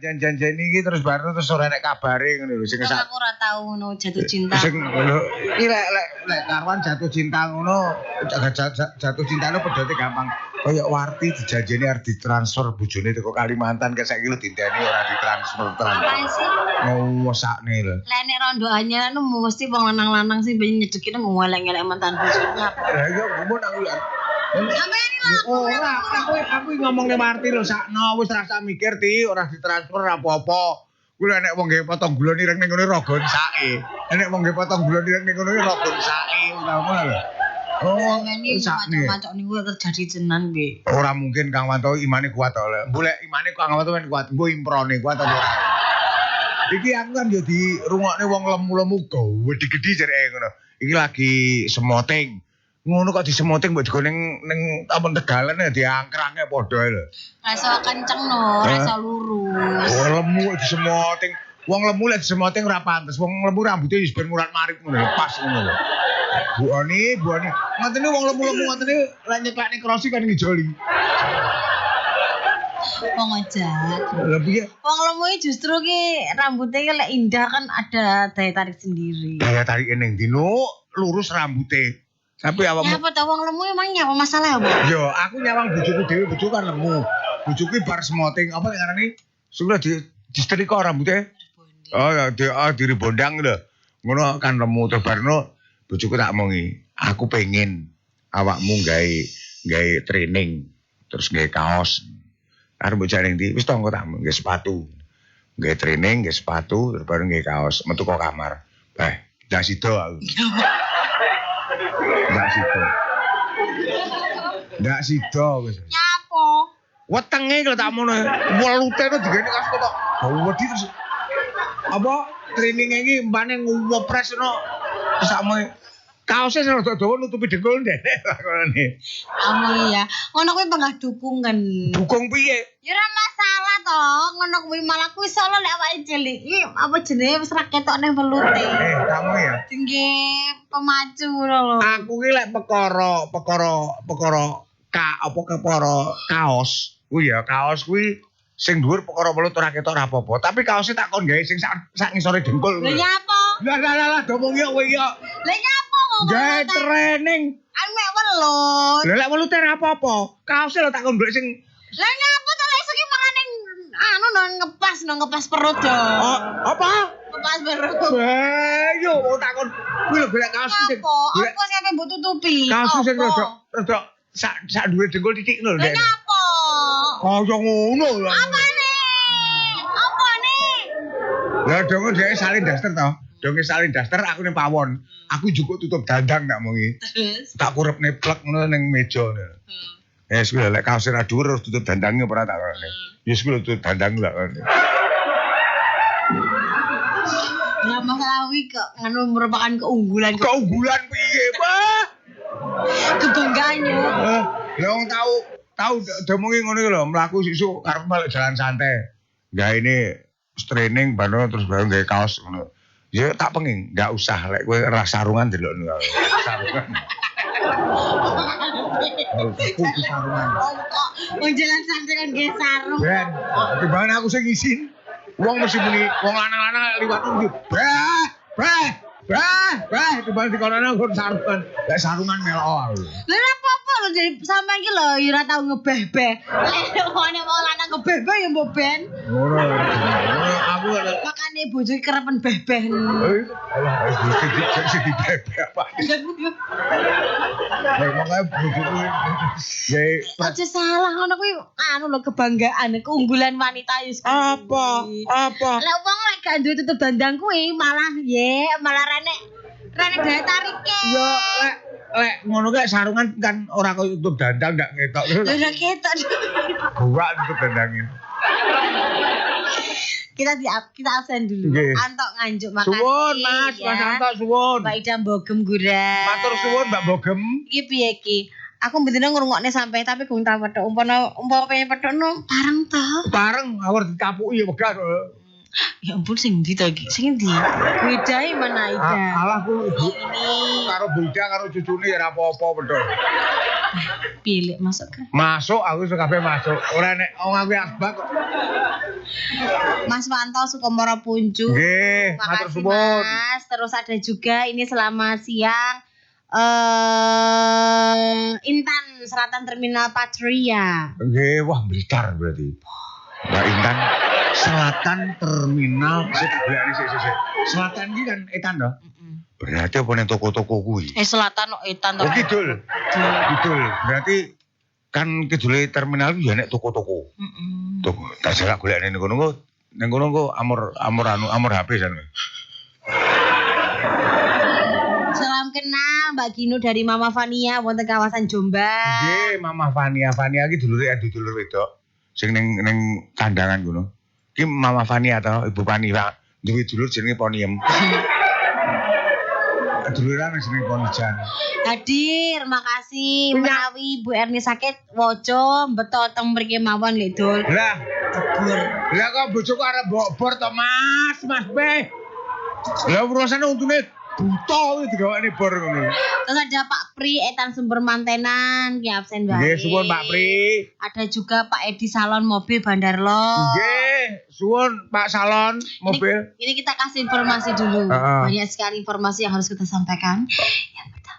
janjian iki terus baru terus ora nek kabare ngono lho sing aku ora tau ngono jatuh cinta. Sing lho iki lek karwan jatuh cinta ngono jatuh cintane pedote gampang. Kaya Warti dijanjeni arep ditransfer bojone teko Kalimantan ke saiki lho dinteni ora ditransfer. Oh, sakne lho. Lah nek rondo anyar anu mesti wong lanang-lanang sing ben nyedekine ngelek-ngelek mantan bojone. Lah iya gumun aku ya. Sampeyan Ora, aku ngomong ning Warti lho sakno wis rasa mikir Ti, ora ditransfer apa-apa. Kuwi nek wong gawe potong gulon ireng ning ngene rogon sake. Nek wong gawe potong gulon ireng ning ngene rogon sake ngono lho. Oh, ini macam-macam niku terjadi tenan, Bi. Ora mungkin Kang Wanto imane kuat to. Mbulek imane Kang Wanto men kuat, mbok improne kuat apa ora. Iki aku kan yo dirungokne wong lemu-lemu gedhe-gedhe jareke ngono. Iki lagi semoting. Ngono kok disemoting mbok digone ning Taman Tegalan ya diangkrange padha lho. Rasa kenceng no, rasa lurus. Oh, lemu disemoting. Wong lemu lek disemoting ora pantes. Wong lemu rambutnya wis ben murat-marit ngono lho, pas ngono lho. Bu Ani. Ngotene wong lemu-lemu ngotene lek nyeklekne krosi kan ngijoli. Wong ojat. Lah piye? Wong lemu justru ki rambutnya lek indah kan ada daya tarik sendiri. Daya tarik ning dino lurus rambutnya. Tapi awakmu ya apa ta wong lemu emangnya apa masalah apa? Yo, aku nyawang bojoku dhewe, bojoku kan lemu. Bojoku bar semoting apa nek ngarani? Sudah disetrika rambutnya. Oh ya, diribondang lho. Ngono kan lemu terus barno bojoku tak omongi. Aku pengen awakmu gawe training terus gawe kaos. Arep mbok jareng ndi? Wis to engko tak gawe sepatu. Gawe training, gawe sepatu terus bareng gawe kaos. Metu kok kamar. Ndak sida aku. Ndak sida wis. Nyapo? Wetenge lho tak mono. Welutene digene kaos kok. Wedi terus. Apa training iki mbane ngopres ngono. Sakmono kaosnya rada dawa nutupi dengkul ndek lakonane. Amu ya. Ngono kuwi penggah dukungan. Dukung piye? Ya ora masalah to. Ngono kuwi malah kuwi solo lek awake cilik iki apa jenenge wis ra ketok ning welute. Kamu ya. Tinggi pemacu ngono lho. Aku ki lek perkara kaos. Kuwi ya kaos kuwi sing dhuwur perkara welut ora ketok ora apa-apa. Tapi kaosnya tak kon gawe sing sak ngisore dengkul. Lha nyapa? Lah domong yo kowe yo. Lah nyapa kok? Gawe training. Aku mek welut. Lah lek welut ora apa-apa. Kaosnya lho tak kon golek sing lah nyapa to lek sing mangane anu ngepas perut yo. Oh, apa? Ngepas perut. Yo tak kon kuwi lho golek kaos sing. Apa sing ape mbok tutupi? Kaos sing rada sak dhuwur dengkul titik lho. Lah nyapa? Kaya ngono lho. Apa nih? Lah donge dhek salin daster to. Donge salin daster aku ning pawon. Aku juga tutup dandang tak mongi. Tak kurep neplek ngono ning meja ngono. Wis kuwi lek kaos ra dhuwur tutup dandange ora tak kene. Wis kuwi tutup dandang lak. Lah masalah kuwi kok ngono merupakan keunggulan. Keunggulan piye, Pak? Kebanggaannya. Lah wong tahu domongi ngono lho, mlaku sesuk arep balik jalan santai. Gawe ini training baru terus baru gawe kaos ngono. Ya tak pengin, enggak usah lek kowe ora sarungan delokno. Sarungan. Aku sarungan. Wong jalan santai kan gawe sarung. Ben, timbang aku sing isin. Wong mesti muni, wong lanang-lanang liwat nunggu. Timbang dikonane nggon sarungan. Lek sarungan melok. Lha apa-apa lho jadi sampe iki lho ya ora tau ngebeh-beh. Lek wong lanang ngebeh-beh ya mbok ben. Ngono. Aku makane bojoke kerepen beh-beh. Alah, sing dibeh-beh apa? Nek makane bojoku aja salah ngono kuwi anu lho kebanggaan keunggulan wanita wis. Apa? Lah wong lek gak duwe tutup dandang kuwi malah renek daya tarike. Yo lek ngono kae sarungan kan ora kok tutup dandang ndak ketok. Lah ketok. Buak tutup dandangnya. Kita absen dulu. Antok nganjuk makasih. Suwun Mas Antok suwun. Mbak Ida Bogem Gura. Matur suwun Mbak Bogem. Iki piye iki? Aku mbenene ngrungokne sampe tapi gong tak petuk. Umpama pengen petokno bareng to. Bareng awar ditapuki ya wegah. Ya ampun sing ndi to iki? Sing ndi? Bedae mana Ida? Alah ku ini karo Bulda karo cucune ya ora apa-apa betul. Pilih masuk kan? Masuk aku iso kabeh masuk. Ora nek wong aku asbak kok. Mas Wanto Sukomoro Puncu. Nggih, matur Makasih suwun. Mas. Terus ada juga ini selama siang Intan Selatan Terminal Patria. Nggih, wah Blitar berarti. Mbak Intan Selatan Terminal sik Selatan iki kan etan to? Berarti apa ning toko-toko kuwi? Selatan Intan Oh kidul. Kidul. Berarti kan kidule terminal kuwi ya nek toko-toko. Tuh, tak jalak golekne ning kono kok. Ning kono kok amur HP jan. Salam kenal Mbak Gino dari Mama Fania wonten kawasan Jombang. Nggih, Mama Fania iki dulure dulur wedok. Sing ning kandangan kono. Ki Mama Fania to, Ibu Fani Pak. Duwe dulur jenenge Poniem. Duluran jenenge Ponijan. Hadir, makasih. Menawi Bu Erni sakit wojo beto teng mriki mawon nggih Dul. Lah, Debur. lah kok bojoku arep bor to Mas Be. Lah urusan untune buta kuwi digawakne bor ngono. Terus ada Pak Pri Etan Sumber Mantenan, ki absen bae. Nggih, suwun Pak Pri. Ada juga Pak Edi Salon Mobil Bandarlo. Nggih, suwun Pak Salon mobil. Ini kita kasih informasi dulu. Banyak sekali informasi yang harus kita sampaikan. Yang pertama